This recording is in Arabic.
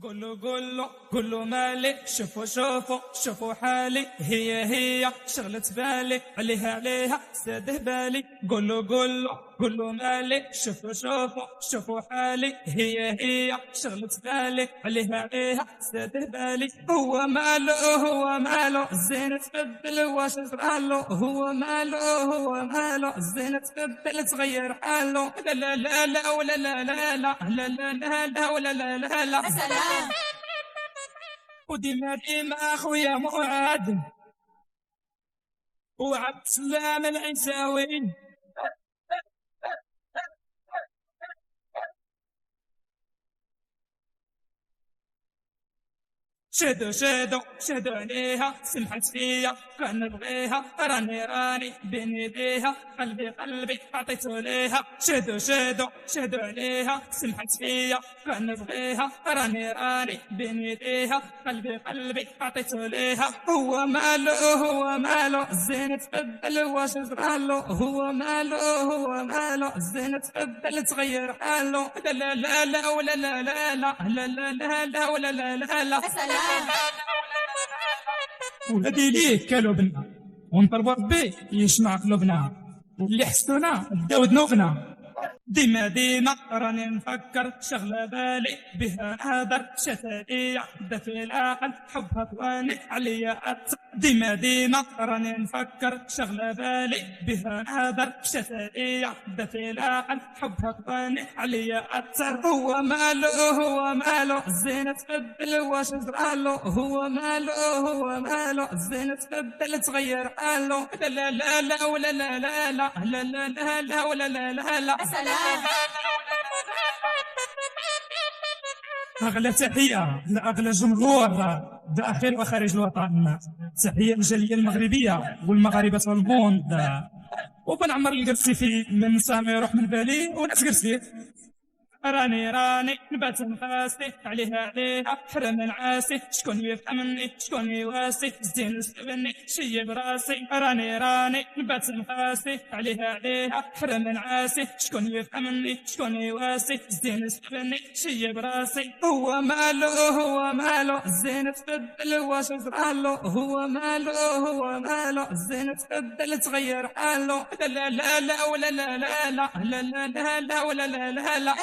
قولوا مالي، شوفوا حالي، هي شغلة بالي، عليها ساده بالي. قولوا مالي، شوفوا حالي، هي شغلة بالي، عليها ساده بالي. هو ماله الزين تبدل واش صرالو، هو ماله الزين تبدل تغير حاله. لا لا لا لا ولا لا لا لا لا لا لا لا ولا لا لا لا. وديما اخويا معاد وعبد السلام العيساوي. شهدوا عليها، سمحت فيا فنبغيها، راني بين يديها، قلبي عطيته ليها. شهدوا عليها، سمحت فيا فنبغيها، راني بين يديها، قلبي عطيته ليها. هو ماله الزين تبدل واش صرالو، هو ماله الزين تبدل تغير حاله. لا لا لا لا ولا لا لا لا لا لا لا لا ولا لا لا لا. ولادي ليه كلبنا ونطلبوا ربي يسمع قلوبنا، واللي حسدونا بداو ذنوبنا. ديما راني نفكر، شغلة بالي بها نهضر، شتاتي عدة في العقل، حبها طواني عليا أثر. ديما راني نفكر، شغلة بالي بها نهضر، شتاتي عدة في العقل، حبها طواني عليا أثر. هو ماله الزين تبدل واش صرالو، هو ماله الزين تبدل تغير حاله. لا لا لا لا ولا لا لا لا لا لا لا لا ولا لا لا لا. أغلى تحية لأغلى جمهور داخل وخارج الوطن، تحية للجالية المغربية والمغاربة والبوند. وبنعمر القرصيفي من سامي روح من بالي وناس قرصيف. راني نبات نفاسي، عليها حرم العاسي، شكون يفهمني شكون يواسي، الزين يسبني شي براسي. راني نبات نفاسي، عليها حرم العاسي، شكون يفهمني شكون يواسي، الزين يسبني شي براسي. هو ماله الزين تبدل واش صرالو، هو ماله الزين تبدل تغير حاله. لا لا لا لا ولا لا لا لا لا لا لا ولا لا لا لا.